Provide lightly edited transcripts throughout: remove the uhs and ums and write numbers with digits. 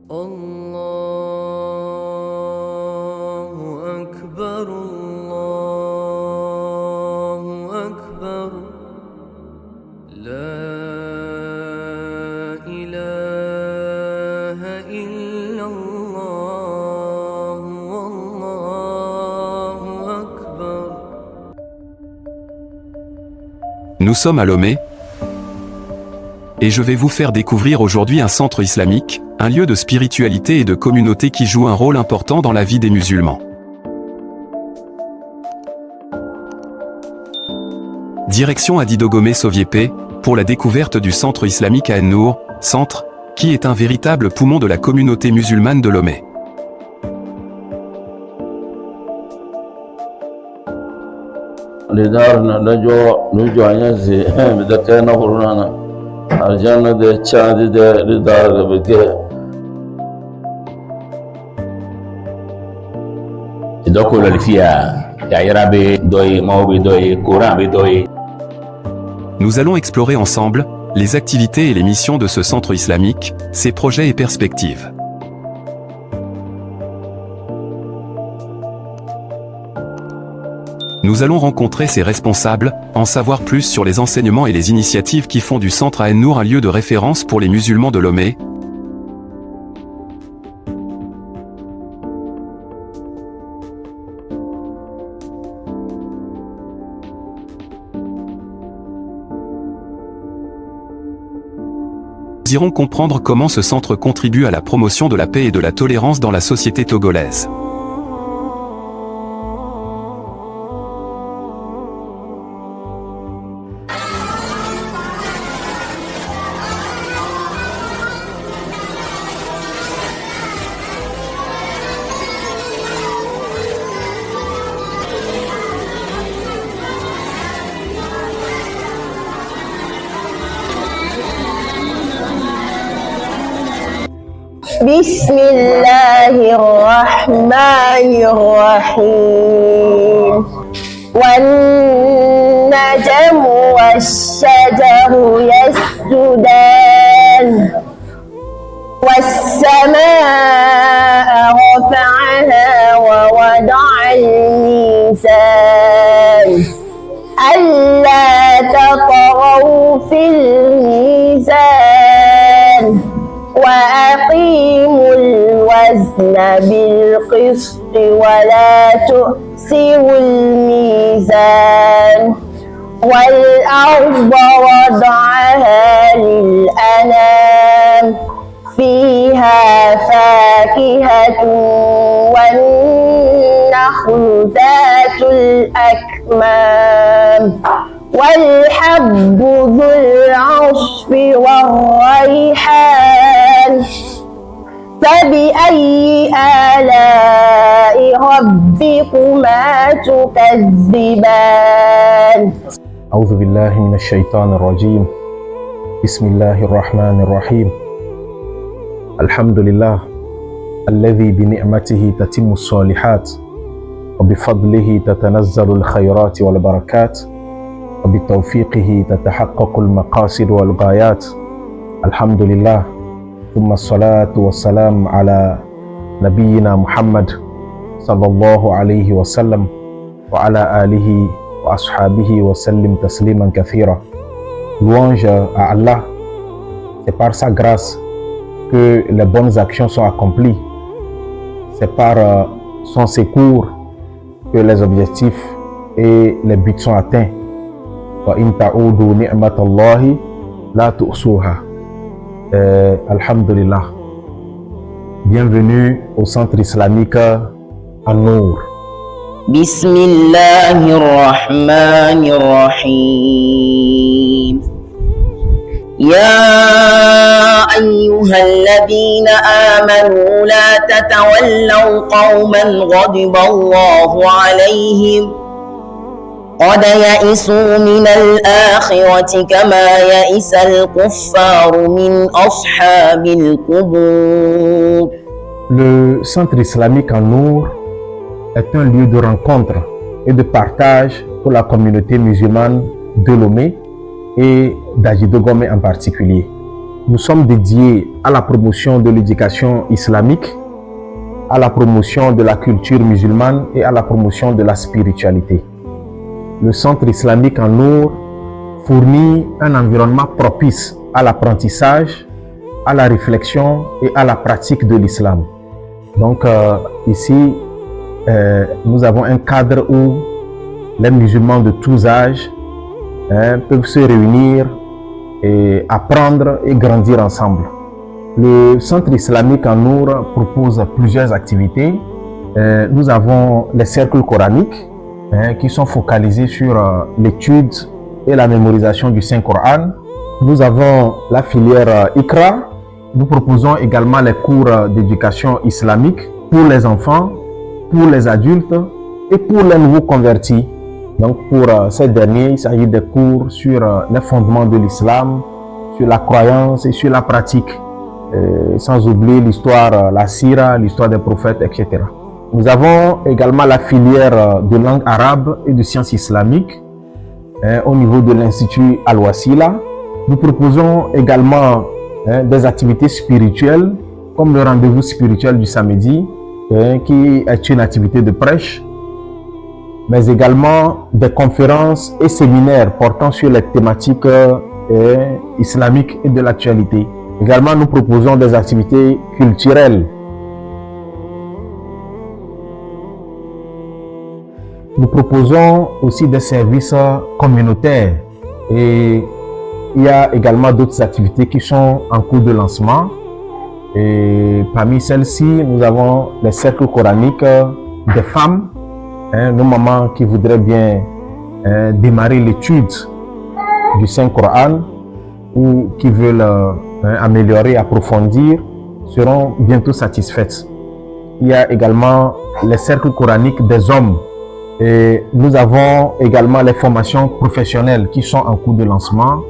الله أكبر الله أكبر لا إله إلا الله والله أكبر. Nous sommes à Lomé et je vais vous faire découvrir aujourd'hui un centre islamique, un lieu de spiritualité et de communauté qui joue un rôle important dans la vie des musulmans. Direction Adidogomé Soviépé, pour la découverte du centre islamique à En-Nour, centre, qui est un véritable poumon de la communauté musulmane de Lomé. Nous allons explorer ensemble les activités et les missions de ce centre islamique, ses projets et perspectives. Nous allons rencontrer ses responsables, en savoir plus sur les enseignements et les initiatives qui font du centre à En-Nour un lieu de référence pour les musulmans de Lomé. Nous irons comprendre comment ce centre contribue à la promotion de la paix et de la tolérance dans la société togolaise. بسم الله الرحمن الرحيم والنجم والشجر يسجدان والسماء رفعها ووضع الميزان ألا تطغوا في الميزان وأقيموا الوزن بالقسط ولا تخسروا الميزان والأرض وضعها للأنام فيها فاكهة والنخل ذات الأكمام والحب ذو العصف والريحان فبأي آلاء ربكما تكذبان. أعوذ بالله من الشيطان الرجيم. بسم الله الرحمن الرحيم. الحمد لله الذي بنعمته تتم الصالحات وبفضله تتنزل الخيرات والبركات وبتوفيقه تتحقق المقاصد والغايات. الحمد لله ثم الصلاة والسلام على نبينا محمد صلى الله عليه وسلم وعلى آله وأصحابه وسلم تسليما كثيرا. Louange à Allah, c'est par sa grâce que les bonnes actions sont accomplies. C'est par son secours que les objectifs et les buts sont atteints. وَإِن تَعُودُوا نِعْمَةَ اللَّهِ لَا تُحْصُوهَا. Alhamdulillah. Bienvenue au centre islamique En-Nour. بسم الله الرحمن الرحيم يا أيها الذين آمنوا لا تتولوا قوما غضب الله عليهم قد يئسوا من الآخرة كما يئس الكفار من أصحاب القبور. Le centre islamique En-Nour est un lieu de rencontre et de partage pour la communauté musulmane de Lomé et d'Adidogomé en particulier. nous sommes dédiés à la promotion de l'éducation islamique, à la promotion de la culture musulmane et à la promotion de la spiritualité. Le Centre islamique An-Nour fournit un environnement propice à l'apprentissage, à la réflexion et à la pratique de l'islam. Donc ici, nous avons un cadre où les musulmans de tous âges peuvent se réunir et apprendre et grandir ensemble. Le Centre islamique An-Nour propose plusieurs activités. Nous avons les cercles coraniques qui sont focalisés sur l'étude et la mémorisation du Saint-Coran. Nous avons la filière Iqra. Nous proposons également les cours d'éducation islamique pour les enfants, pour les adultes et pour les nouveaux convertis. Donc pour ces derniers, il s'agit des cours sur les fondements de l'islam, sur la croyance et sur la pratique. Sans oublier l'histoire, la sira, l'histoire des prophètes, etc. Nous avons également la filière de langue arabe et de sciences islamiques au niveau de l'Institut Al-Wasila. Nous proposons également des activités spirituelles comme le rendez-vous spirituel du samedi qui est une activité de prêche, mais également des conférences et séminaires portant sur les thématiques islamiques et de l'actualité. Également, nous proposons des activités culturelles. Nous proposons aussi des services communautaires et il y a également d'autres activités qui sont en cours de lancement. Et parmi celles-ci, nous avons les cercles coraniques des femmes, nos mamans qui voudraient bien démarrer l'étude du Saint-Coran ou qui veulent améliorer, approfondir, seront bientôt satisfaites. Il y a également les cercles coraniques des hommes. Et nous avons également les formations professionnelles qui sont en cours de lancement.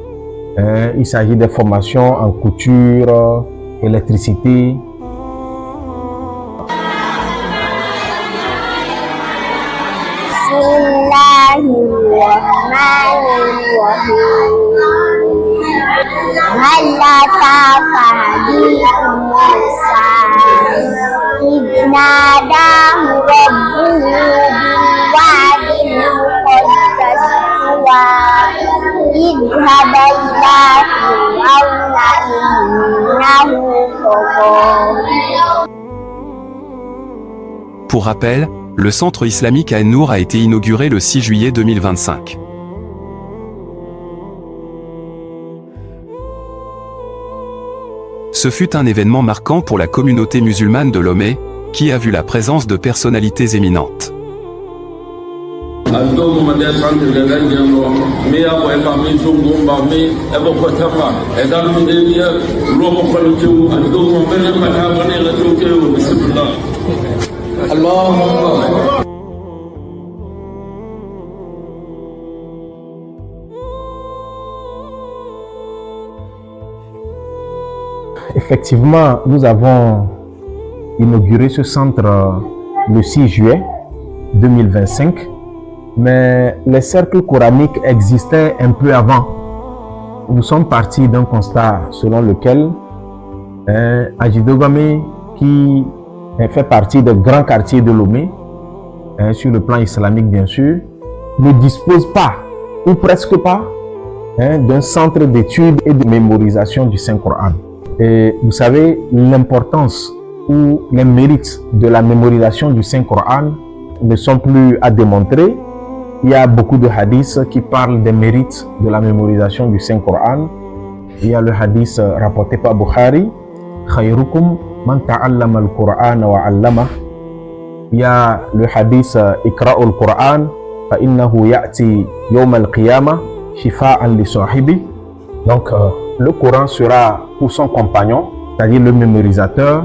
Il s'agit des formations en couture, électricité. هل أتاك حديث موسى إذ ناداه ربه بالواد المقدس طوى اذهب إلى فرعون إنه طغى. Pour rappel, le centre islamique An-Nour a été inauguré le 6 juillet 2025. Ce fut un événement marquant pour la communauté musulmane de Lomé, qui a vu la présence de personnalités éminentes. Effectivement, nous avons inauguré ce centre le 6 juillet 2025, mais les cercles coraniques existaient un peu avant. Nous sommes partis d'un constat selon lequel Adjidogame, qui fait partie des grands quartiers de Lomé, sur le plan islamique bien sûr, ne dispose pas, ou presque pas, d'un centre d'études et de mémorisation du Saint-Coran. Et vous savez, l'importance ou les mérites de la mémorisation du Saint-Coran ne sont plus à démontrer. Il y a beaucoup de hadiths qui parlent des mérites de la mémorisation du Saint-Coran. Il y a le hadith rapporté par Bukhari, Khayrukum man ta'allama al-Qur'an wa 'allama. Il y a le hadith Iqra'ul Qur'an fa innahu ya'ti yawm al-qiyamah shifa'an li sahibi. Donc le Coran sera pour son compagnon, c'est-à-dire le mémorisateur,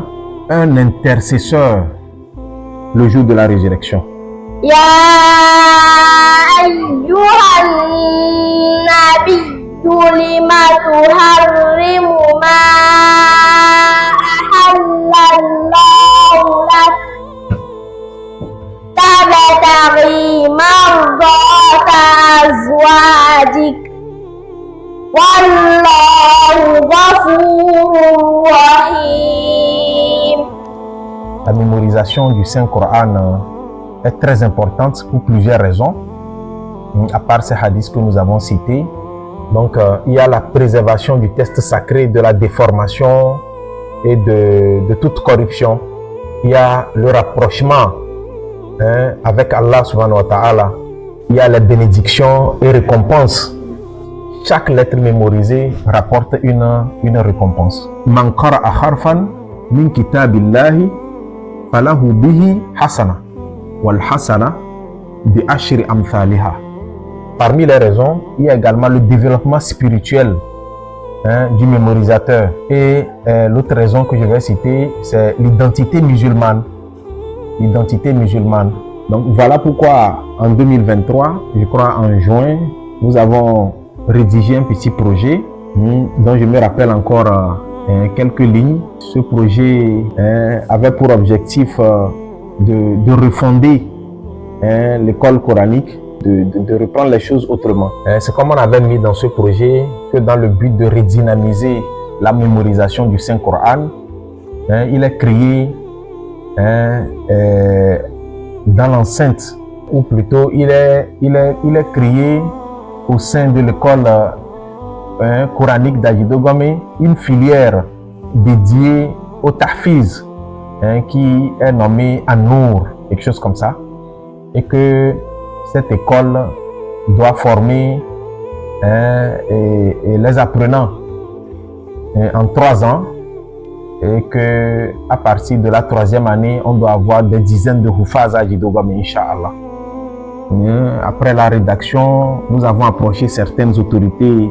un intercesseur le jour de la résurrection. Ya ayyuhan nabiyyu lima tuharrimu ma ahallallahu lak tabtaghi mardata azwajik wallahu ghafurun غفور رحيم. La mémorisation du Saint-Coran est très importante pour plusieurs raisons. À part ces hadiths que nous avons cités, donc il y a la préservation du texte sacré de la déformation et de toute corruption. Il y a le rapprochement avec Allah subhanahu wa ta'ala. Il y a les bénédictions et récompenses. Chaque lettre mémorisée rapporte une récompense. Man qara'a harfan min kitabillahi falahu bihi hasana wal hasana bi ashri amthaliha. Parmi les raisons, il y a également le développement spirituel du mémorisateur. Et l'autre raison que je vais citer, c'est l'identité musulmane. L'identité musulmane. Donc voilà pourquoi en 2023, je crois en juin, nous avons rédigé un petit projet dont je me rappelle encore quelques lignes. Ce projet avait pour objectif de refonder l'école coranique, de reprendre les choses autrement. C'est comme on avait mis dans ce projet que dans le but de redynamiser la mémorisation du Saint-Coran, il est créé dans l'enceinte, ou plutôt il est créé au sein de l'école coranique d'Ajidogame une filière dédiée au tahfiz qui est nommée An-Nour, quelque chose comme ça, et que cette école doit former et les apprenants en 3 ans, et que à partir de la 3e année, on doit avoir des dizaines de Hufaz à Ajidogame, Inch'Allah. Après la rédaction, nous avons approché certaines autorités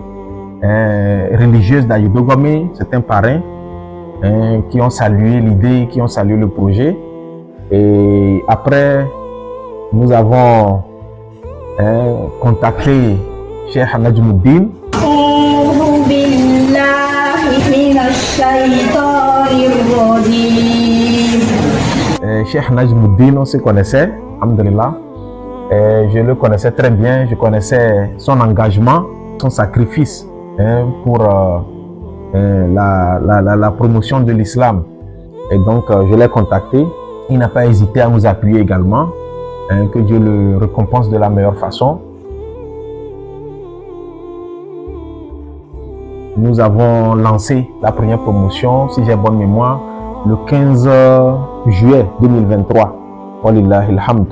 religieuses d'Ajidogame, certains parrains, qui ont salué l'idée, qui ont salué le projet. Et après, nous avons contacté Cheikh Najmuddin. Cheikh Najmuddin, on se connaissait, alhamdulillah. Je le connaissais très bien, je connaissais son engagement, son sacrifice pour la promotion de l'islam. Et donc, je l'ai contacté. Il n'a pas hésité à nous appuyer également. Que Dieu le récompense de la meilleure façon. Nous avons lancé la première promotion, si j'ai bonne mémoire, le 15 juillet 2023. Walillahi alhamd.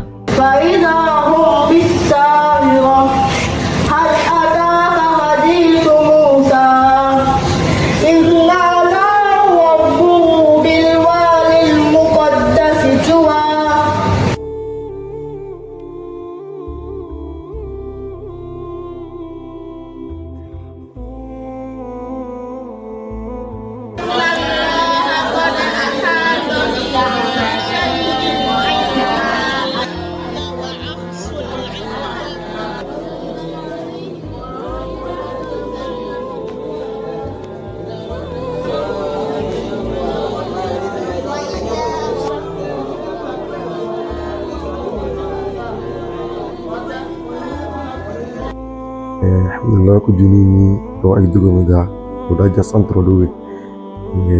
Alhamdulillah ko junini do ay dugum ga do da ja centre do we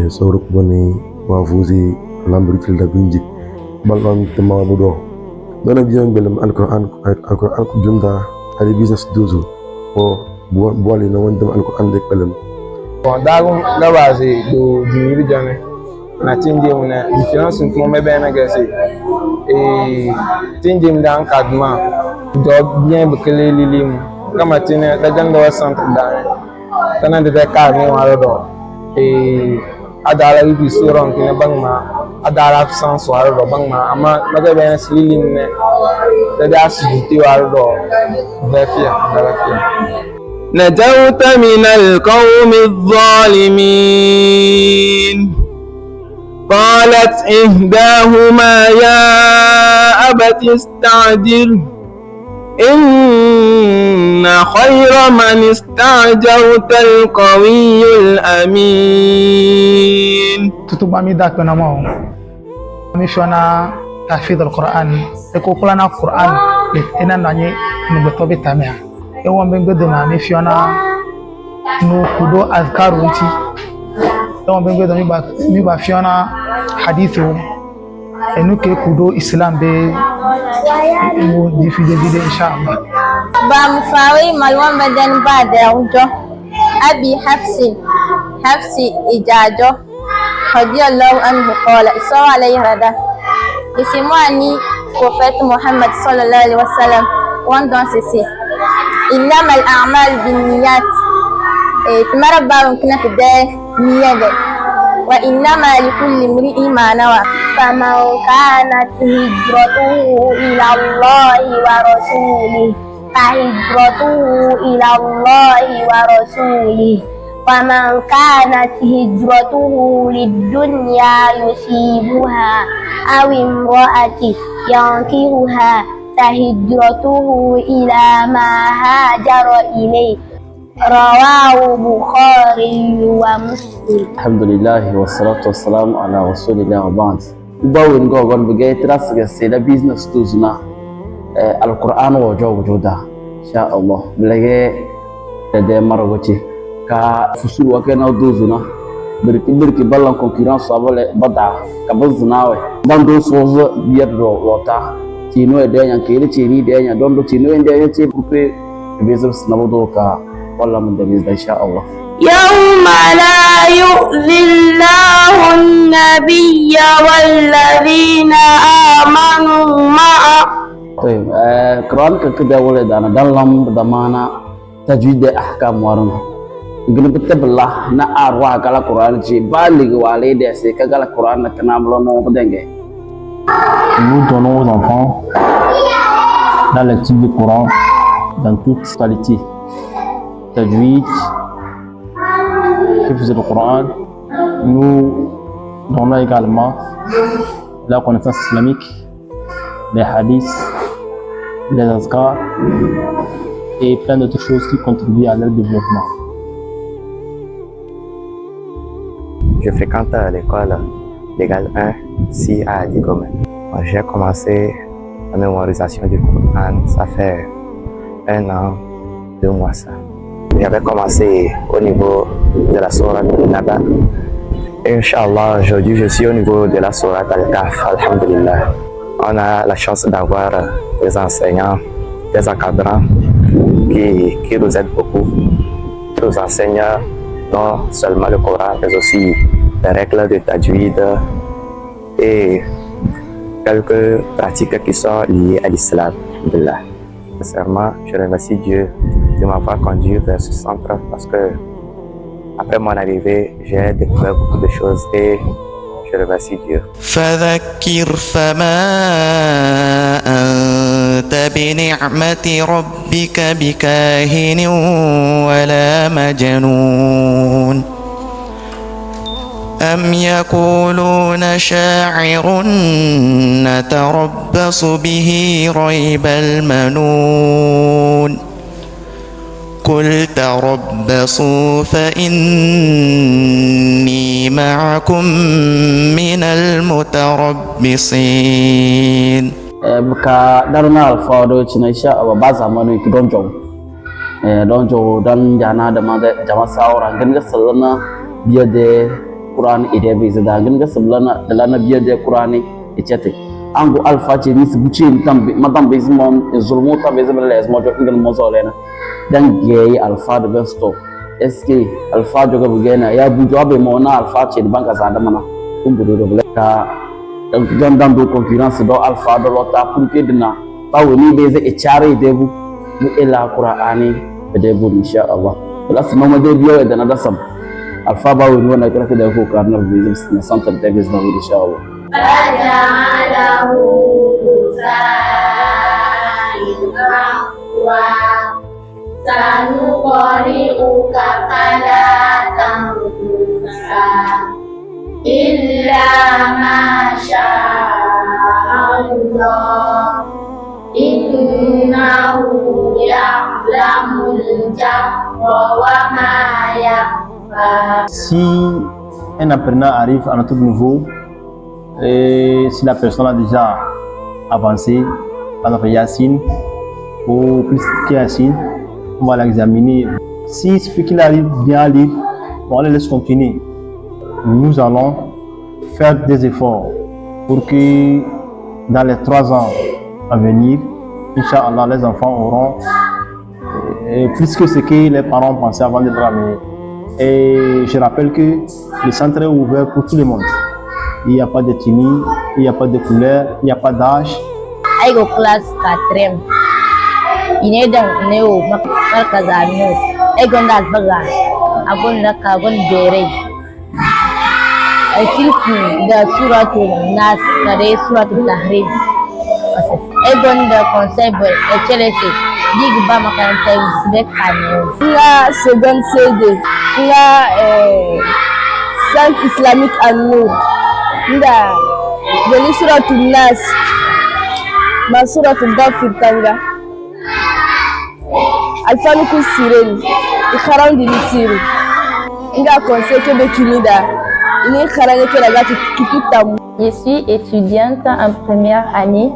sawru boni wa fuzi lambritil da binji balon tama bu do dona biyan belam alquran ko junda ali business dozo o boali no wondam alquran de belam bon dagum la base do juniri jane na tinje mu na différence ko me be na gase et tinje mu dan kadma do bien bekele lilim kama tine da jando centre da tanan de ka ni wa do e adala bi suron kine bangma adala sans wa do bangma ama maga ben sililim ne da asiti wa do vefia da vefia نجوت من القوم الظالمين قالت إحداهما يا أبت استعجل إن خير من استعجلت القوي الأمين. tutuba mi da kana ma mi shona tahfidh alquran e ko kula na quran le ina nanye no beto betamia e won ben bedema mi shona no kudo azkarunti donc ben do mi ba fiona hadithu et nous que kudo islam be mo diffuser vidéo inshallah bam fawi malwan badan ba da ujo abi hafsi ijajo radiyallahu anhu qala isa alayhi rada isimani prophète Muhammad sallallahu alayhi wa sallam dans ceci innama al-a'mal binniyat marabba mumkin da niyyah wa innama likulli imri'in ma nawa faman kanat hijratuhu ila Allah wa rasulihi fahijratuhu ila Allah wa rasulihi ومن كانت هجرته للدنيا يصيبها أو امرأة ينكحها فهجرته إلى ما هاجر إليه رواه البخاري ومسلم. الحمد لله والصلاة والسلام على رسول الله وبعد. باوين غوغون بغي تراس سيدا بيزنس توزنا القرآن وجودا إن شاء الله بلغي تدي مروتي ka fusuru wa kana dozuna birki ballan concurrence abale bada ka bazna we bando sozo biyadro lota tino e denya kele tini denya dondo tino e denya ce coupe bezos nabodo ka walla mun da bizda insha Allah yawma la yu'zillahu an-nabiyya walladhina amanu ma'a Quran ka kida wala dana dalam damana tajwid ahkam warun gëna betablah na arwa kala Quran ci balig walé de c'est que kala Quran na kanam lo no dengue. Nous donnons aux enfants la lecture du Coran dans toute qualité. Tajwid, hifz du Coran. Nous donnons également la connaissance islamique, les hadiths, les azkars et plein d'autres choses qui contribuent à leur développement. Je fréquente l'école légale 1, si à Digomé. J'ai commencé la mémorisation du Coran, ça fait 1 an, 2 mois ça. J'avais commencé au niveau de la Sourate Al-Naba. Inch'Allah, aujourd'hui je suis au niveau de la Sourate Al-Kahf, alhamdulillah. On a la chance d'avoir des enseignants, des encadrants qui nous aident beaucoup, qui nous enseignent non seulement le Coran, mais aussi les règles de tajwid et quelques pratiques qui sont liées à l'islam. Sincèrement, je remercie Dieu de m'avoir conduit vers ce centre parce que après mon arrivée, j'ai découvert beaucoup de choses et je remercie Dieu. فذكر فما أنت بنعمة ربك بكاهن ولا مجنون أم يقولون شاعر نتربص به ريب المنون قل تربصوا فإني معكم من المتربصين. Buka daruna alfado cina insha Allah baza manu ki donjo dan jana da ma da jama sawra ganga sallana biya de Quran ide be zada ganga sallana da lana biya de Quran icete angu alfa ce ni subuce tambe madam be zimon zulmu ta be zimon les mojo ngal mozo lena dan geyi alfa da besto eske alfa joga bugena ya bu jobe mona alfa ce banka zada mana kumburu do bleka dan do concurrence do alfa do lota pour que dina bawo ni be ze echare debu mu ila Qur'ani debu insha Allah wala sama de biyo da na dasam alfa bawo ni wana kira da ko karnar business na center davis da insha Allah sanuqri'uka fala tansa illa ma sya'allah innahu ya'lamul jahra wa ma yakhfa. Si un apprenant arrive à notre niveau et si la personne a déjà avancé, par exemple Yassine ou plus que Yassine, on va l'examiner. Si il suffit qu'il arrive bien à lire, on le laisse continuer. nous allons faire des efforts pour que dans les 3 ans à venir, Inch'Allah, les enfants auront plus que ce que les parents pensaient avant de les ramener. Et je rappelle que le centre est ouvert pour tout le monde. Il n'y a pas de ethnie, il n'y a pas de couleur, il n'y a pas d'âge. Je suis en classe 4e. Je suis dans markaz Amir. Je suis dans Albaga. Je suis dans je suis dans Suratul Nas, Suratul Tahrim. Je suis dans le conseil de Chelsea. Je ba makaranta Uzbek Kano. La seconde CD. La Centre islamique An-Nour. La de Suratul Nas. Ma Suratul Ghafir Tanga. Alpha Nuku Sireni. Ikharam di Siri. Nga conseil que Bekinida. Je suis étudiante en première année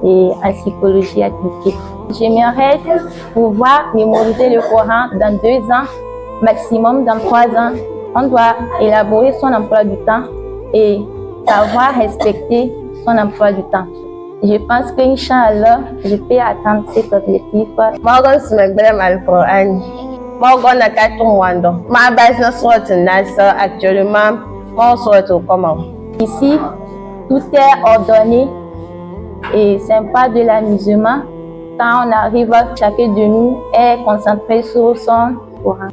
et en psychologie appliquée. J'aimerais pouvoir mémoriser le Coran dans 2 ans, maximum dans 3 ans. On doit élaborer son emploi du temps et savoir respecter son emploi du temps. Je pense qu'Inch'Allah, je peux atteindre cet objectif. Actuellement, ici, tout est ordonné et sympa de l'amusement. Quand on arrive, chacun de nous est concentré sur son Coran.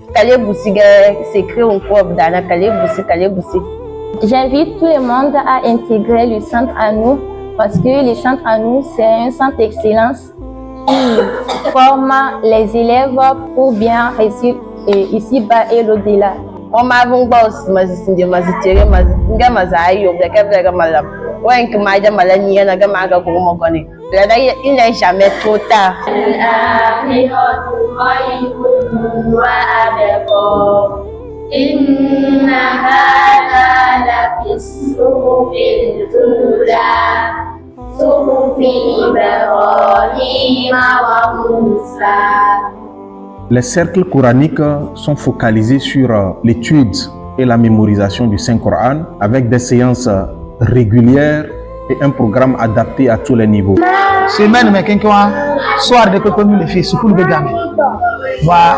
J'invite tout le monde à intégrer le centre à nous parce que le centre à nous, c'est un centre d'excellence qui forme les élèves pour bien réussir ici-bas et l'au-delà. On m'a vu boss, il n'est jamais trop tard. Les cercles coraniques sont focalisés sur l'étude et la mémorisation du Saint-Coran avec des séances régulières et un programme adapté à tous les niveaux. Semaine mais quelqu'un soir de que nous les filles sous le gamin. Wa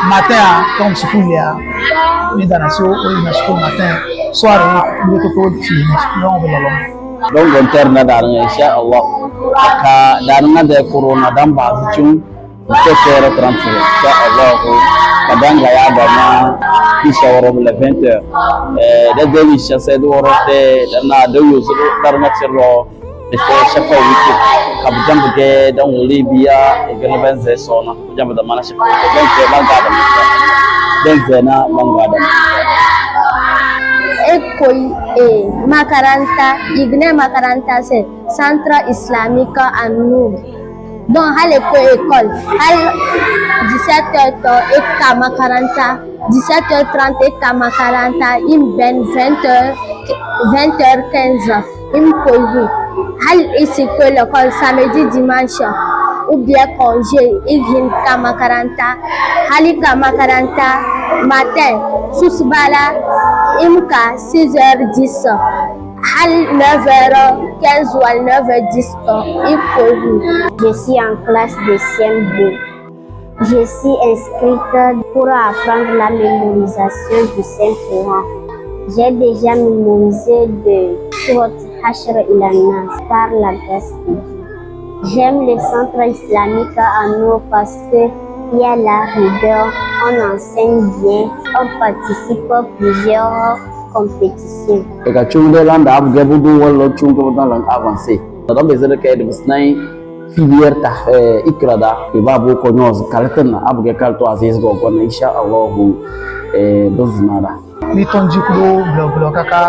matin comme sous le ni dans la sou ou na school matin soir nous que pour les filles non on donc interna daranga insha Allah ka daranga de corona dan ba zucin ke tere transfer insha Allah kadanga ya bana ishawara le 20h da deni shase do rote dana do yusu daranga cerro de chaque week kabjam de dan Libya e gana benze sona jam da mana shafa benze bangada benze na bangada école et makaranta igne makaranta c'est centre islamique An-Nour donc hal école hal 17h et ka makaranta 17h30 et ka makaranta im ben 20h15 im koyi hal ici que l'école samedi dimanche ou bien congé igin ka makaranta halika makaranta matin susbala imka 6h10 hal 9h15 ou 9h10 je suis en classe de CM2. Je suis inscrite pour apprendre la mémorisation du Saint-Coran. J'ai déjà mémorisé de Surat Hashr Ilanas par la grâce de Dieu. J'aime le centre islamique An-Nour parce qu'il y a la rigueur, on enseigne bien, on participe à plusieurs compétitions. Et quand tu es là, tu as avancé. Donc, les élèves qui sont filière ikrada babu ko nyoz kalatan abuge kalto aziz go ko insha Allah doznara ni tonji kudo blog kaka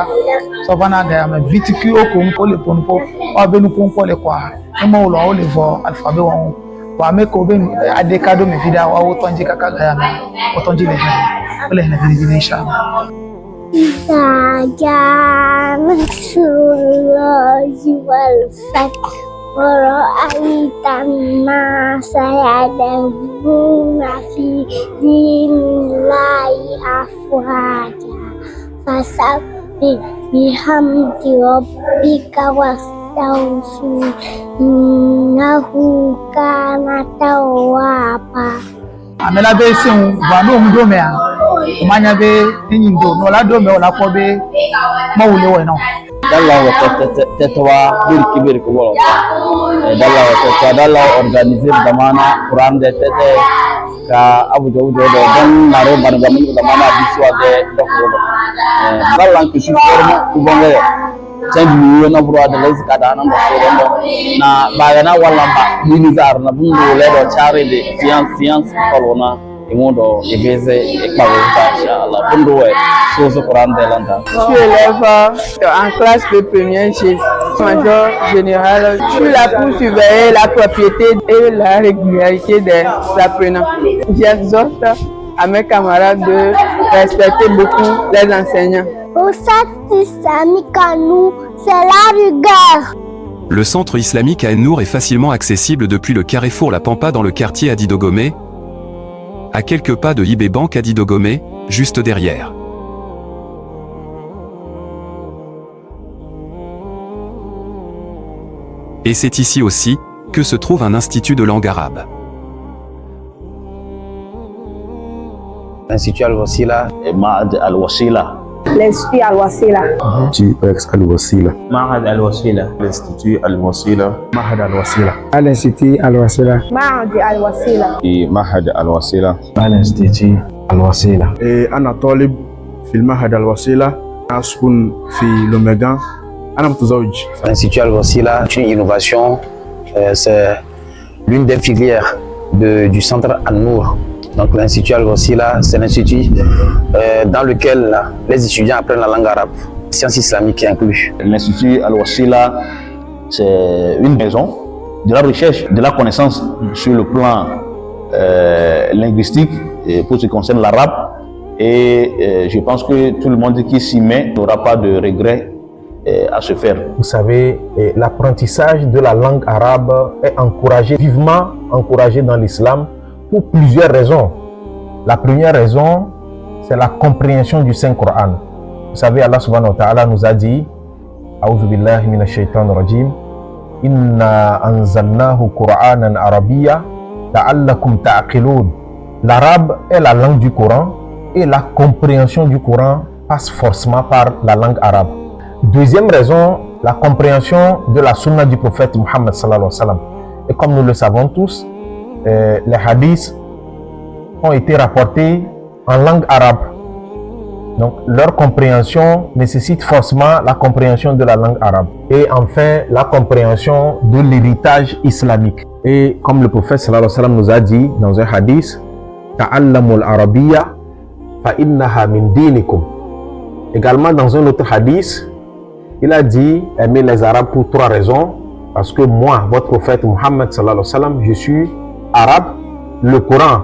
savana ga me vitiki o ko le ponpo o be nu ponpo le kwa e mo lo o le vo alphabet won wa me ko be ade kado me vida wa o tonji kaka ga me o tonji le na vi insha Allah ورأيت الناس يدخلون في دين الله أفواجا fasabbih bihamdi rabbika wastaghfir innahu kana tawwaba. Amela be sen va no ndo me a o manya be nyindo no la do me o la ko be ma wule we no dalla wa tetwa bir ko wala dalla wa tetwa dalla organiser damana Quran de tete ka abu jawdo do dan nare bargam damana biswa de dokko dalla ko ci forma ko bonge tanji na bro da les ka da nan do na bagana wala ba ni zar na bungo le do chare de science kolona imondo ibeze ekaweza inshallah bungo we so Quran de landa. Je suis élève en classe de première chez major général. Je suis là pour surveiller la propriété et la régularité des apprenants. J'exhorte à mes camarades de respecter beaucoup les enseignants. Au centre islamique à nous, c'est la rigueur. Le centre islamique à En-Nour est facilement accessible depuis le carrefour La Pampa dans le quartier Adidogomé, à quelques pas de IB Bank Adidogomé, juste derrière. Et c'est ici aussi que se trouve un institut de langue arabe. L'Institut Al-Wasila et Ma'had Al-Wasila. L'Institut Al-Wasila. L'Institut Al-Wasila. Ma'had Al-Wasila. L'Institut Al-Wasila. Ma'had Al-Wasila. L'Institut Al-Wasila. Ma'had Al-Wasila. Et Ma'had Al-Wasila. L'Institut Al-Wasila. Et أنا طالب في المعهد الوسيلة أسكن في لوميغان. أنا متزوج. L'Institut Al-Wasila est une innovation, c'est l'une des filières du centre An-Nour. Donc l'Institut Al-Wasila, c'est l'institut dans lequel les étudiants apprennent la langue arabe, sciences islamiques inclus. L'Institut Al-Wasila, c'est une maison de la recherche, de la connaissance sur le plan linguistique pour ce qui concerne l'arabe. Et je pense que tout le monde qui s'y met n'aura pas de regrets à se faire. Vous savez, l'apprentissage de la langue arabe est encouragé, vivement encouragé dans l'islam pour plusieurs raisons. La première raison, c'est la compréhension du Saint-Coran. Vous savez, Allah subhanahu wa ta'ala nous a dit A'udhu billahi minash shaitanir rajim Inna anzalnahu Qur'anan arabiyya la'allakum ta'qilun. L'arabe est la langue du Coran et la compréhension du Coran passe forcément par la langue arabe. Deuxième raison, la compréhension de la sunna du prophète Muhammad sallallahu alayhi wa sallam. Et comme nous le savons tous, les hadiths ont été rapportés en langue arabe. Donc leur compréhension nécessite forcément la compréhension de la langue arabe. Et enfin, la compréhension de l'héritage islamique. Et comme le prophète sallallahu alayhi wa sallam nous a dit dans un hadith, Ta'allamul arabiyya fa innaha min dinikum. Également dans un autre hadith, il a dit aimer les Arabes pour trois raisons. Parce que moi, votre prophète Muhammad sallallahu alayhi wa sallam, je suis arabe. Le Coran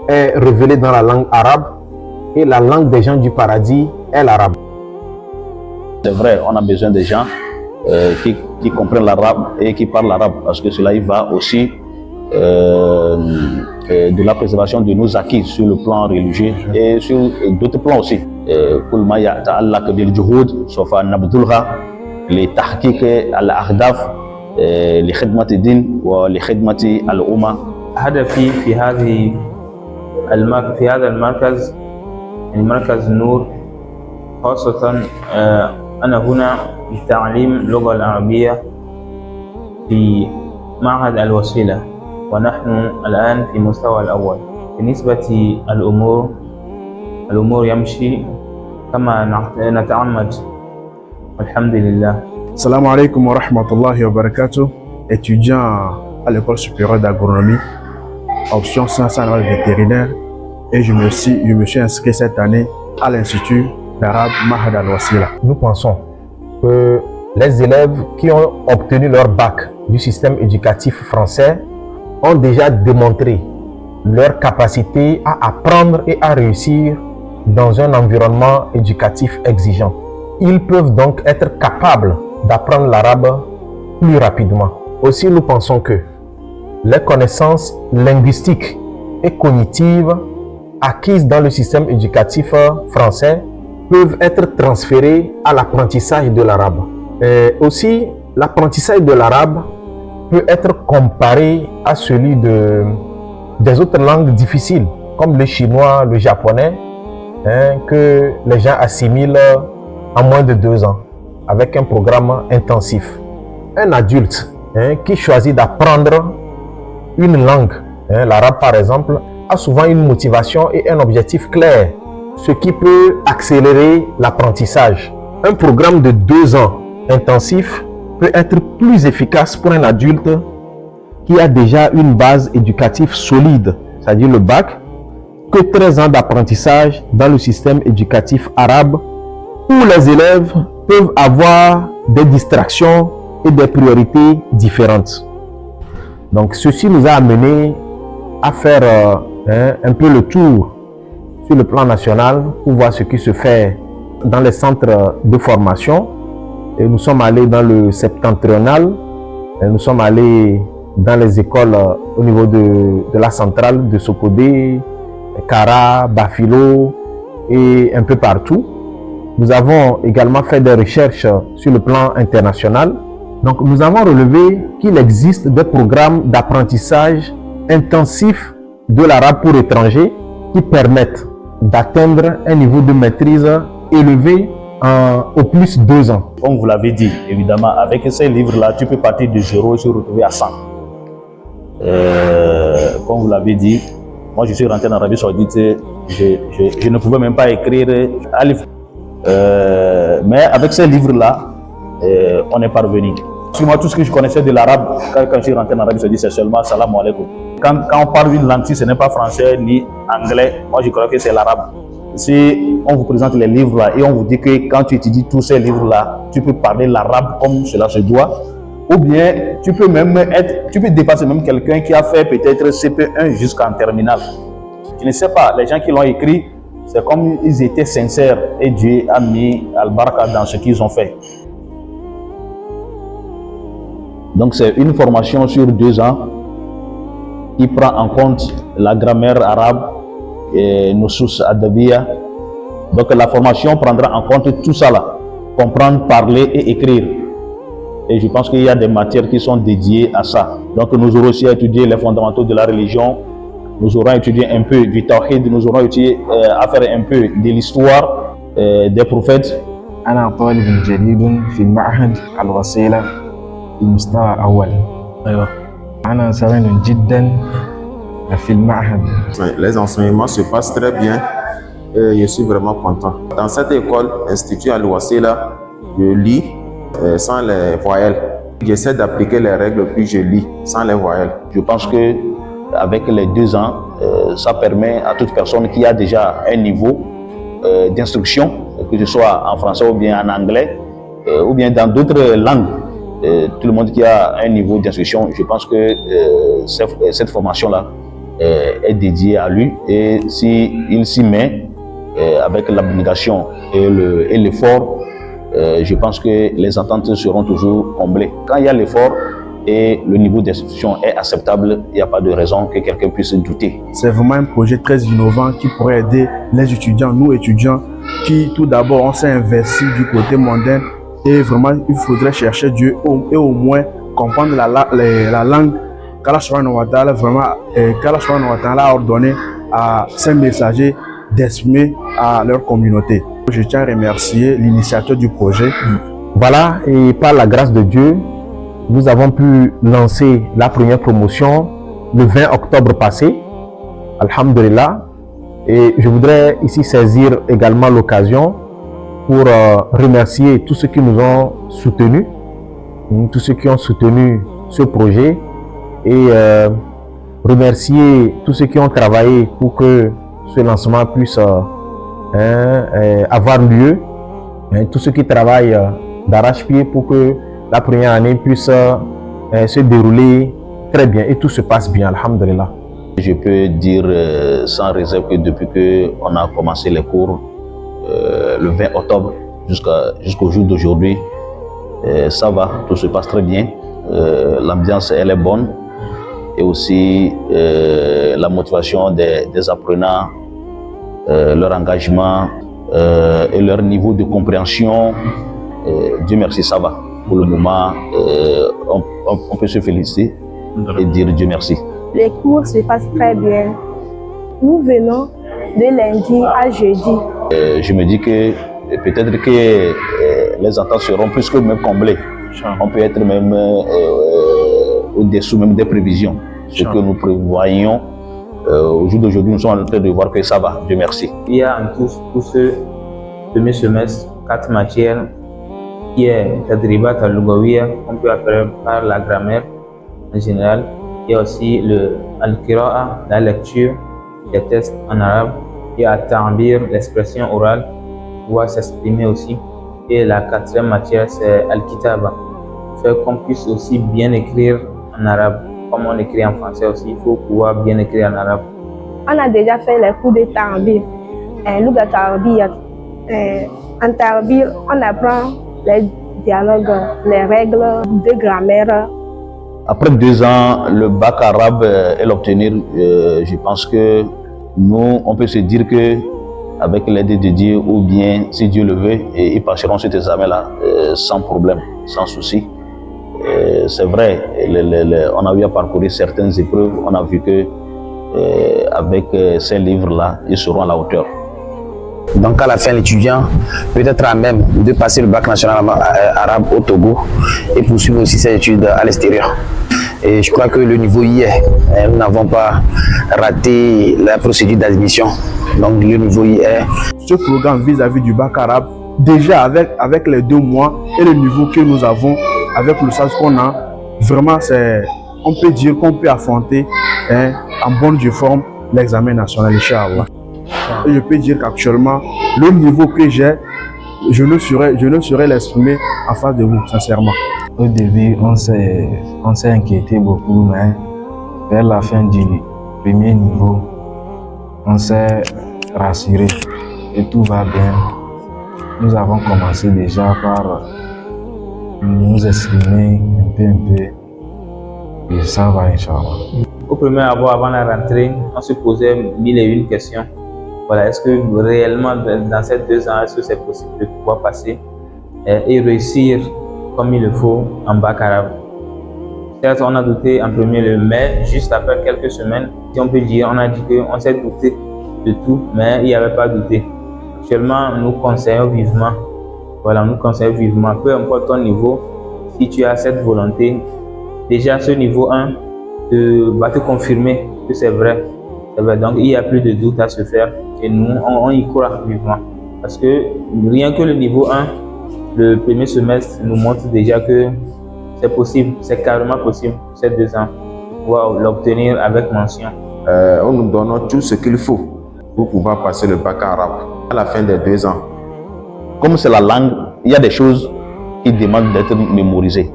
est révélé dans la langue arabe et la langue des gens du paradis est l'arabe. C'est vrai, on a besoin des gens qui comprennent l'arabe et qui parlent l'arabe parce que cela y va aussi de la préservation de nos acquis sur le plan religieux et sur d'autres plans aussi. كل ما يتعلق بالجهود سوف نبذلها لتحقيق الأهداف لخدمة الدين ولخدمة الأمة. هدفي في هذا المركز يعني مركز النور خاصة أنا هنا لتعليم اللغة العربية في معهد الوسيلة ونحن الآن في المستوى الأول. بالنسبة الأمور يمشي كما نتعمد والحمد لله. Salam alaikum wa rahmatullahi wa barakatuh. Étudiant à l'école supérieure d'agronomie, option sciences animales vétérinaires, et je me suis inscrit cette année à l'Institut d'arabe Ma'had Al-Wasila. Nous pensons que les élèves qui ont obtenu leur bac du système éducatif français ont déjà démontré leur capacité à apprendre et à réussir dans un environnement éducatif exigeant. Ils peuvent donc être capables d'apprendre l'arabe plus rapidement. Aussi, nous pensons que les connaissances linguistiques et cognitives acquises dans le système éducatif français peuvent être transférés à l'apprentissage de l'arabe. Aussi, l'apprentissage de l'arabe peut être comparé à celui des autres langues difficiles, comme le chinois, le japonais, que les gens assimilent en moins de 2 ans, avec un programme intensif. Un adulte qui choisit d'apprendre une langue, l'arabe par exemple, a souvent une motivation et un objectif clair, ce qui peut accélérer l'apprentissage. Un programme de 2 ans intensif peut être plus efficace pour un adulte qui a déjà une base éducative solide, c'est-à-dire le bac, que 13 ans d'apprentissage dans le système éducatif arabe où les élèves peuvent avoir des distractions et des priorités différentes. Donc ceci nous a amené à faire un peu le tour sur le plan national pour voir ce qui se fait dans les centres de formation. Et nous sommes allés dans le septentrional, et nous sommes allés dans les écoles au niveau de la centrale de Sokode, Kara, Bafilo et un peu partout. Nous avons également fait des recherches sur le plan international. Donc nous avons relevé qu'il existe des programmes d'apprentissage intensif de l'arabe pour étrangers qui permettent d'atteindre un niveau de maîtrise élevé au plus 2 ans. Comme vous l'avez dit, évidemment, avec ces livres-là, tu peux partir de 0 et se retrouver à 100. Comme vous l'avez dit, moi je suis rentré en Arabie Saoudite, je ne pouvais même pas écrire Alif. Mais avec ces livres-là, on est parvenu. Sur moi, tout ce que je connaissais de l'arabe, quand je suis rentré en Arabie Saoudite, c'est seulement salam alaikum. Quand on parle d'une langue, si ce n'est pas français ni anglais, moi je crois que c'est l'arabe. Si on vous présente les livres là et on vous dit que quand tu étudies tous ces livres là, tu peux parler l'arabe comme cela se doit, ou bien tu peux dépasser même quelqu'un qui a fait peut-être CP1 jusqu'en terminale. Je ne sais pas, les gens qui l'ont écrit, c'est comme ils étaient sincères et Dieu a mis al-baraka dans ce qu'ils ont fait. Donc c'est une formation sur 2 ans qui prend en compte la grammaire arabe et nusus adabiya. Donc la formation prendra en compte tout ça là, comprendre, parler et écrire. Et je pense qu'il y a des matières qui sont dédiées à ça. Donc nous aurons aussi étudié les fondamentaux de la religion, nous aurons étudié un peu du tawhid, nous aurons étudié à faire un peu de l'histoire des prophètes. أنا طالب جديد في المعهد الوسيلة في المستوى الأول. أيوة. أنا سعيد جدا في المعهد. Les enseignements se passent très bien et je suis vraiment content. Dans cette école, Institut Al-Wasila, je lis sans les voyelles. J'essaie d'appliquer les règles puis je lis sans les voyelles. Je pense que avec les 2 ans, ça permet à toute personne qui a déjà un niveau d'instruction, que ce soit en français ou bien en anglais, ou bien dans d'autres langues, tout le monde qui a un niveau d'instruction, je pense que cette formation-là est dédiée à lui, et s'il s'y met avec l'abnégation et l'effort, je pense que les attentes seront toujours comblées. Quand il y a l'effort et le niveau d'instruction est acceptable, il n'y a pas de raison que quelqu'un puisse douter. C'est vraiment un projet très innovant qui pourrait aider les étudiants, nous étudiants, qui tout d'abord on s'est investi du côté mondain, et vraiment il faudrait chercher Dieu et au moins comprendre la langue qu'Allah subhanahu wa ta'ala a ordonné à ses messagers d'exprimer à leur communauté. Je tiens à remercier l'initiateur du projet. Voilà, et par la grâce de Dieu, nous avons pu lancer la première promotion le 20 octobre passé, alhamdulillah. Et je voudrais ici saisir également l'occasion pour remercier tous ceux qui nous ont soutenus, tous ceux qui ont soutenu ce projet, et remercier tous ceux qui ont travaillé pour que ce lancement puisse avoir lieu, tous ceux qui travaillent d'arrache-pied pour que la première année puisse se dérouler très bien et tout se passe bien, alhamdulillah. Je peux dire sans réserve que depuis qu'on a commencé les cours le 20 octobre jusqu'au jour d'aujourd'hui, ça va, tout se passe très bien. L'ambiance elle est bonne, et aussi la motivation des apprenants, leur engagement, et leur niveau de compréhension, Dieu merci, ça va. Pour le moment, on peut se féliciter et dire Dieu merci. Les cours se passent très bien. Nous venons de lundi à jeudi. Je me dis que peut-être que les ententes seront plus que même comblées. On peut être même au-dessous même des prévisions. Ce que nous prévoyons au jour d'aujourd'hui, nous sommes en train de voir que ça va. Dieu merci. Il y a en tout pour ce premier semestre 4 matières qui est Tadribat al-Lugawiya, qu'on peut appeler par la grammaire en général. Il y a aussi le Al-Qira'a, la lecture, les tests en arabe. Il y a Ta'bir, l'expression orale, pouvoir s'exprimer aussi. Et la 4e matière, c'est Al-Kitaba, fait qu'on puisse aussi bien écrire en arabe. Comme on écrit en français aussi, il faut pouvoir bien écrire en arabe. On a déjà fait les cours de Ta'bir, Luga Ta'bir. En Ta'bir, on apprend les dialogues, les règles de grammaire. Après 2 ans, le bac arabe et l'obtenir, je pense que nous, on peut se dire que avec l'aide de Dieu, ou bien si Dieu le veut, ils passeront cet examen-là sans problème, sans souci. C'est vrai, on a eu à parcourir certaines épreuves, on a vu que avec ces livres-là, ils seront à la hauteur. Donc à la fin, l'étudiant peut être à même de passer le bac national arabe au Togo et poursuivre aussi ses études à l'extérieur. Et je crois que le niveau y est. Nous n'avons pas raté la procédure d'admission. Donc le niveau y est. Ce programme vis-à-vis du bac arabe, déjà avec les 2 mois et le niveau que nous avons, avec le stage qu'on a, vraiment on peut dire qu'on peut affronter en bonne due forme l'examen national, Inch'Allah. Et je peux dire qu'actuellement, le niveau que j'ai, je ne saurais l'exprimer en face de vous, sincèrement. Au début, on s'est inquiété beaucoup, mais vers la fin du premier niveau, on s'est rassuré et tout va bien. Nous avons commencé déjà par nous exprimer un peu et ça va, Inch'Allah. Au premier abord, avant la rentrée, on se posait 1001 questions. Voilà, est-ce que réellement dans ces 2 ans, est-ce que c'est possible de pouvoir passer et réussir comme il le faut en bac arabe? Certes, on a douté en premier lieu, mais juste après quelques semaines, si on peut dire, on a dit qu'on s'est douté de tout, mais il n'y avait pas douté. Actuellement, nous conseillons vivement, voilà, nous conseillons vivement, peu importe ton niveau, si tu as cette volonté, déjà ce niveau 1 va te confirmer que c'est vrai. Donc il n'y a plus de doute à se faire et nous, on y croit vivement. Parce que rien que le niveau 1, le premier semestre nous montre déjà que c'est possible, c'est carrément possible, ces 2 ans, de pouvoir l'obtenir avec mention. On nous donne tout ce qu'il faut pour pouvoir passer le bac arabe à la fin des 2 ans. Comme c'est la langue, il y a des choses qui demandent d'être mémorisées,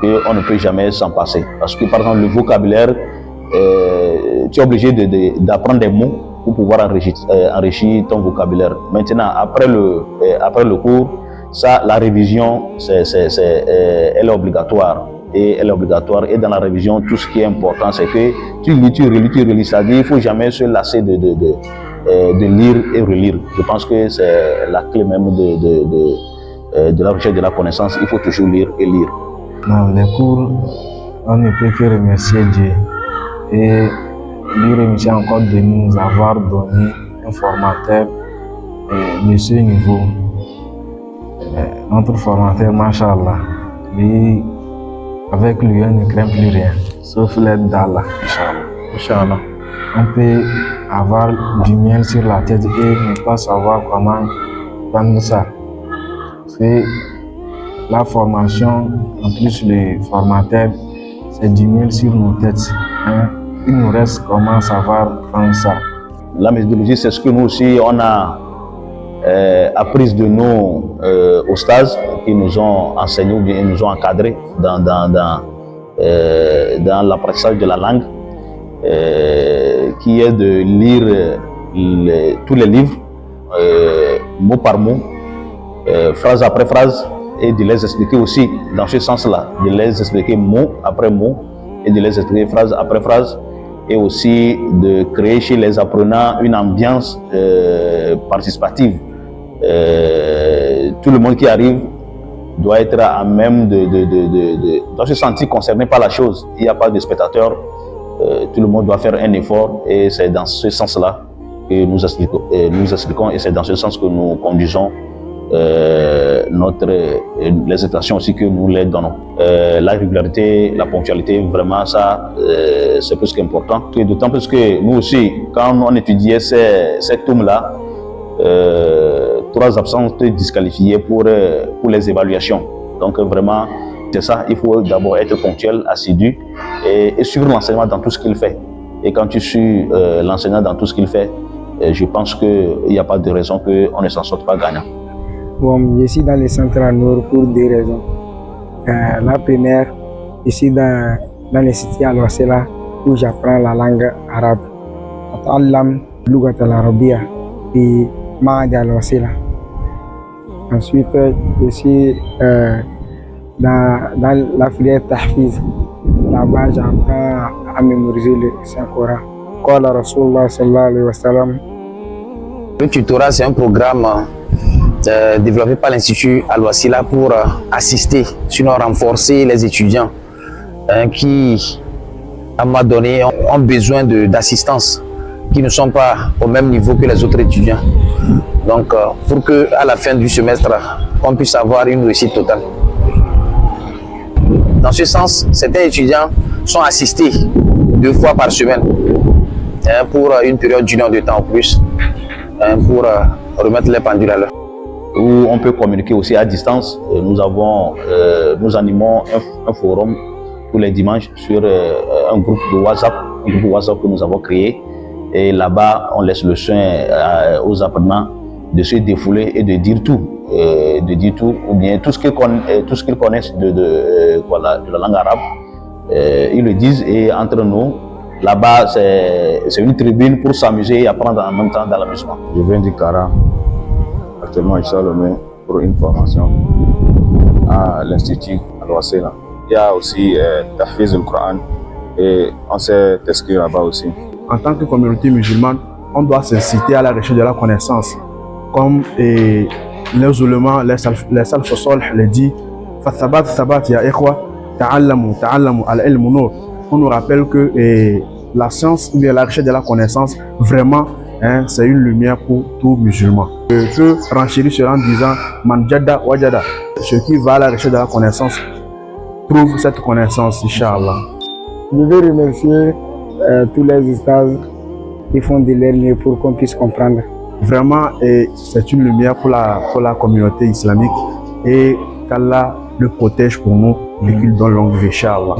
qu'on ne peut jamais s'en passer. Parce que par exemple, le vocabulaire, tu es obligé d'apprendre des mots pour pouvoir enrichir ton vocabulaire. Maintenant, après le cours, ça, la révision, elle est obligatoire. Et elle est obligatoire. Et dans la révision, tout ce qui est important, c'est que tu lis, tu relis. C'est-à-dire, il ne faut jamais se lasser de lire et relire. Je pense que c'est la clé même de la recherche de la connaissance. Il faut toujours lire et lire. Dans les cours, on ne peut que remercier Dieu et lui remercier encore de nous avoir donné un formateur de ce niveau. Notre formateur, Masha'Allah, lui, avec lui, on ne craint plus rien, sauf l'aide d'Allah, Inch'Allah. On peut avoir du miel sur la tête et ne pas savoir comment prendre ça. C'est la formation, en plus le formateur, c'est du miel sur nos têtes. Il nous reste comment savoir prendre ça. La méthodologie, c'est ce que nous aussi, on a appris de nos ostads qui nous ont enseigné ou bien nous ont encadrés dans l'apprentissage de la langue, qui est de lire tous les livres, mot par mot, phrase après phrase, et de les expliquer aussi dans ce sens-là, de les expliquer mot après mot, et de les expliquer phrase après phrase, et aussi de créer chez les apprenants une ambiance participative, tout le monde qui arrive doit être à même doit se sentir concerné par la chose. Il n'y a pas de spectateurs, tout le monde doit faire un effort et c'est dans ce sens-là que nous expliquons et c'est dans ce sens que nous conduisons les expressions aussi que nous les donnons. La régularité, la ponctualité, vraiment ça, c'est plus qu'important. D'autant plus que nous aussi, quand on étudiait ces tomes-là, 3 absences disqualifiées pour les évaluations. Donc vraiment, c'est ça, il faut d'abord être ponctuel, assidu et suivre l'enseignant dans tout ce qu'il fait. Et quand tu suis l'enseignant dans tout ce qu'il fait, je pense qu'il n'y a pas de raison qu'on ne s'en sorte pas gagnant. Bon, je suis dans le centre An-Nour pour 2 raisons. La première, je suis dans l'Institut Al-Wasila où j'apprends la langue arabe. At'allam lugat al-arabiyya fi Ma'had Al-Wasila. Ensuite, je suis dans la filière Tahfiz. Là-bas, j'apprends à mémoriser le Saint-Coran. Qala Rasulullah sallallahu alayhi wa sallam. Le tutorat, c'est un programme développé par l'Institut Al-Wasila pour assister, sinon renforcer les étudiants qui, à un moment donné, ont besoin d'assistance, qui ne sont pas au même niveau que les autres étudiants. Donc, pour qu'à la fin du semestre, on puisse avoir une réussite totale. Dans ce sens, certains étudiants sont assistés 2 fois par semaine pour une période d'1 heure de temps en plus, pour remettre les pendules à l'heure. Où on peut communiquer aussi à distance. Nous animons un forum tous les dimanches sur un groupe de WhatsApp, que nous avons créé. Et là-bas, on laisse le soin aux apprenants de se défouler et de dire tout, ou bien tout ce qu'ils connaissent de la langue arabe. Ils le disent et entre nous, là-bas, c'est une tribune pour s'amuser et apprendre en même temps dans l'amusement. Je viens du Kara. Actuellement, je suis à Lomé pour une formation à l'Institut Al-Wasila. Il y a aussi Tahfiz al-Quran et on s'est inscrit là-bas aussi. En tant que communauté musulmane, on doit s'inciter à la recherche de la connaissance. Comme les ulémas, les salaf salih le dit, Fathabat ya ikhwa, ta'allamu al-ilmu nur. On nous rappelle que la science ou bien la recherche de la connaissance, vraiment, c'est une lumière pour tout musulman. Je peux renchérir cela en disant Manjada wajada. Celui qui va à la recherche de la connaissance trouve cette connaissance, Inch'Allah. Je veux remercier tous les ustaz qui font de leur mieux pour qu'on puisse comprendre. Vraiment, c'est une lumière pour la communauté islamique et qu'Allah le protège pour nous et qu'il donne longue vie, Inch'Allah.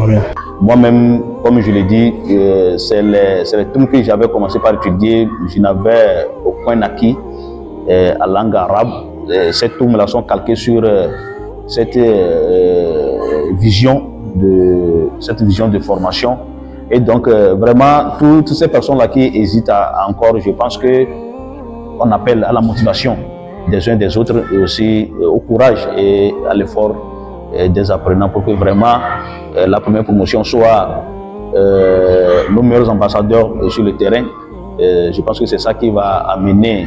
Moi-même, comme je l'ai dit, c'est les thèmes que j'avais commencé par étudier. Je n'avais aucun acquis à langue arabe. Ces thèmes-là sont calqués sur cette vision de formation. Et donc, vraiment, toutes ces personnes-là qui hésitent encore, je pense qu'on appelle à la motivation des uns des autres et aussi au courage et à l'effort des apprenants pour que vraiment la première promotion soit nos meilleurs ambassadeurs sur le terrain. Je pense que c'est ça qui va amener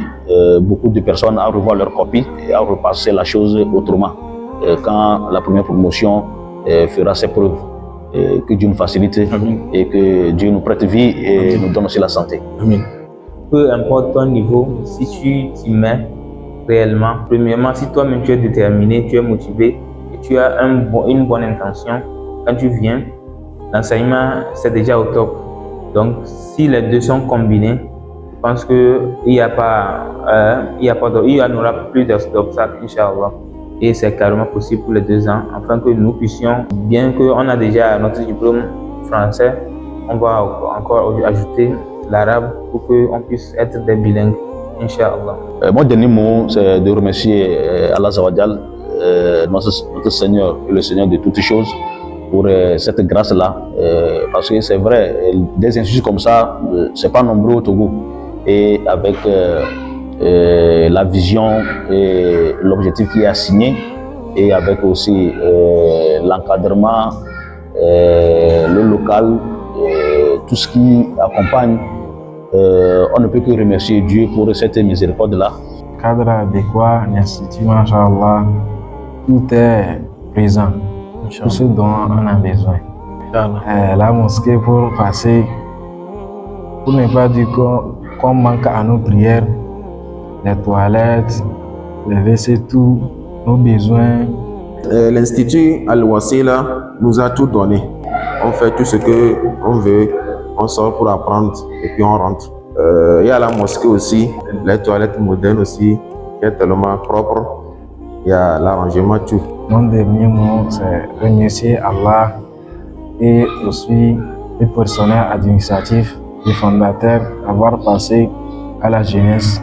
beaucoup de personnes à revoir leurs copies et à repasser la chose autrement quand la première promotion fera ses preuves. Que Dieu nous facilite et que Dieu nous prête vie et nous donne aussi la santé. Amen. Peu importe ton niveau, si tu t'y mets réellement, premièrement, si toi-même tu es déterminé, tu es motivé et tu as une bonne intention, quand tu viens, l'enseignement c'est déjà au top. Donc si les deux sont combinés, je pense qu'il n'y en aura plus d'obstacles, Inch'Allah. Et c'est carrément possible pour les 2 ans, afin que nous puissions, bien qu'on a déjà notre diplôme français, on va encore ajouter l'arabe pour qu'on puisse être des bilingues, Inch'Allah. Mon dernier mot, c'est de remercier Allah Zawadjal, notre Seigneur et le Seigneur de toutes choses, pour cette grâce-là. Parce que c'est vrai, des instituts comme ça, c'est pas nombreux au Togo. Et avec la vision et l'objectif qui est assigné et avec aussi l'encadrement, le local, tout ce qui accompagne, on ne peut que remercier Dieu pour cette miséricorde-là. cadre adéquat, l'Institut, Masha'Allah, tout est présent, tout ce dont on a besoin. La mosquée pour passer, pour ne pas dire qu'on manque à nos prières, les toilettes, les WC, tout, nos besoins. L'Institut Al-Wasila nous a tout donné. On fait tout ce qu'on veut, on sort pour apprendre et puis on rentre. Il y a la mosquée aussi, les toilettes modernes aussi, qui est tellement propre. Il y a l'arrangement, tout. Mon dernier mot, c'est remercier Allah et aussi le personnel administratif, les fondateurs, avoir passé à la jeunesse.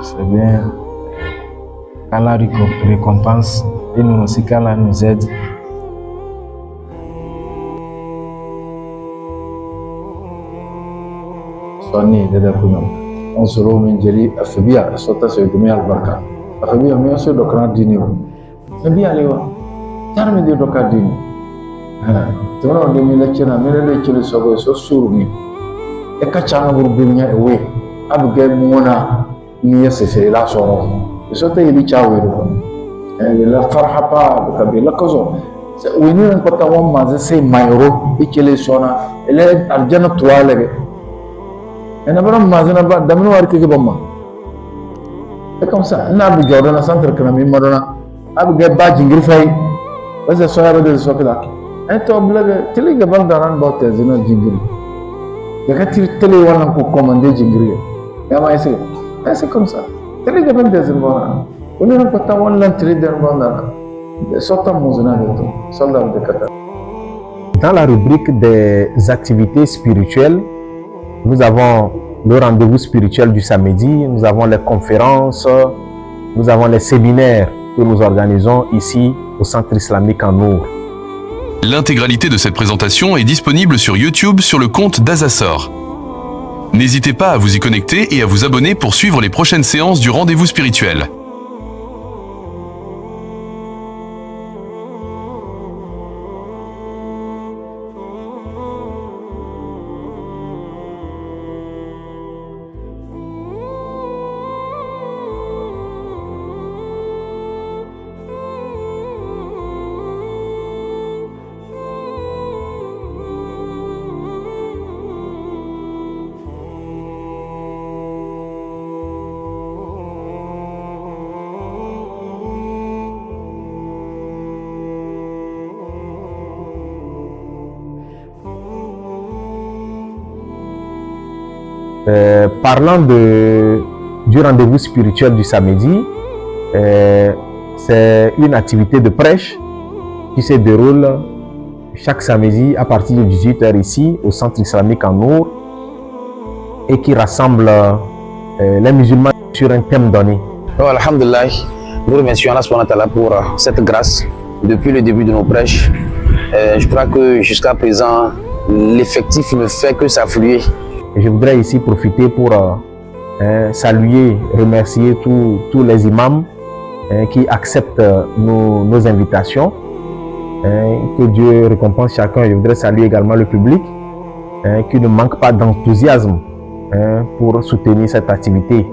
C'est bien quand la récompense et nous aussi quand la nous aide. Soni da kunam on soro min jeli afbiya sota se dumi albarka afbiya mi so dokra dini afbiya lewa tar mi de dokra dini to no de mi lecture mi le lecture so suru ni e ka changa burbunya e we abge mona ni yese la soro so te yili chawe do la farha pa kabila kozo wini ko tawon ma se mayro ikele sona ele arjana tuwalege ena baram mazina ba damno warke ke bomma c'est comme ça na bu jordana centre kana mi madona abu ge ba jingir fay wasa so yaba de so kala to blaga tele ge bal daran ba te zina jingir ya ka tele wala ko commander jingir ya ma c'est comme ça tele ge bal de zina ba on ne peut pas wala tele de ba sota muzina de to soldat de kata. Dans la rubrique des activités spirituelles, nous avons le rendez-vous spirituel du samedi, nous avons les conférences, nous avons les séminaires que nous organisons ici au Centre Islamique en Nour. L'intégralité de cette présentation est disponible sur YouTube sur le compte d'Azasor. N'hésitez pas à vous y connecter et à vous abonner pour suivre les prochaines séances du rendez-vous spirituel. Parlant du rendez-vous spirituel du samedi, c'est une activité de prêche qui se déroule chaque samedi à partir de 18h ici au Centre Islamique en Nour et qui rassemble les musulmans sur un thème donné. Alhamdulillah, nous remercions Allah pour cette grâce depuis le début de nos prêches. Je crois que jusqu'à présent, l'effectif ne fait que s'affluer. Je voudrais ici profiter pour saluer, remercier tous les imams qui acceptent nos invitations. Que Dieu récompense chacun. Je voudrais saluer également le public qui ne manque pas d'enthousiasme pour soutenir cette activité.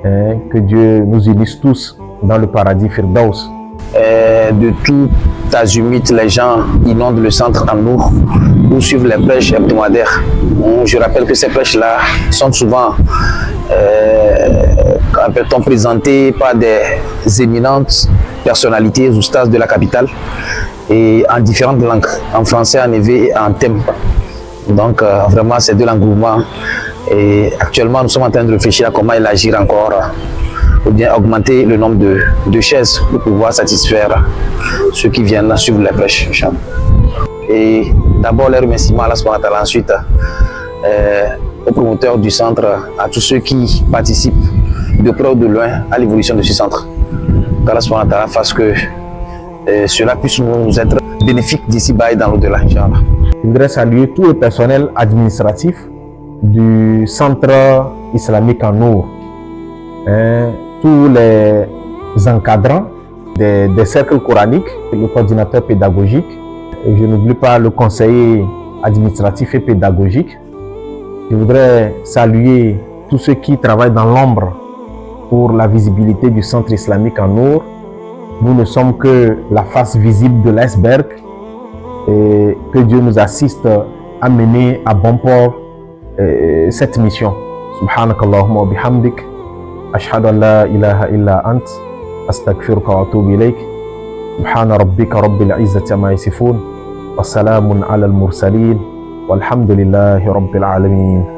Que Dieu nous unisse tous dans le paradis Firdaus. De tout azimut, les gens inondent le centre en Nour pour suivre les prêches hebdomadaires. Je rappelle que ces prêches-là sont souvent présentées par des éminentes personnalités ou stars de la capitale et en différentes langues, en français, en éveil et en thème. Donc vraiment, c'est de l'engouement. Et actuellement, nous sommes en train de réfléchir à comment élargir encore ou bien augmenter le nombre de chaises pour pouvoir satisfaire ceux qui viennent suivre les prêches. Et d'abord les remerciements à Allah, ensuite aux promoteurs du centre, à tous ceux qui participent de près ou de loin à l'évolution de ce centre. Qu'Allah fasse que cela puisse nous être bénéfique d'ici bas et dans l'au-delà. Je voudrais saluer tout le personnel administratif du Centre Islamique en Nour. Tous les encadrants des cercles coraniques, le coordinateur pédagogique, et je n'oublie pas le conseiller administratif et pédagogique. Je voudrais saluer tous ceux qui travaillent dans l'ombre pour la visibilité du centre islamique en Nour. Nous ne sommes que la face visible de l'iceberg et que Dieu nous assiste à mener à bon port cette mission. Subhanakallahumma wa bihamdik. Ashhadu an la ilaha illa ant. Astaghfiruka wa atubu ilayk. Subhana rabbika rabbil izzati amma yasifun. Wa salamun ala al-mursalin. Walhamdulillahi rabbil alamin.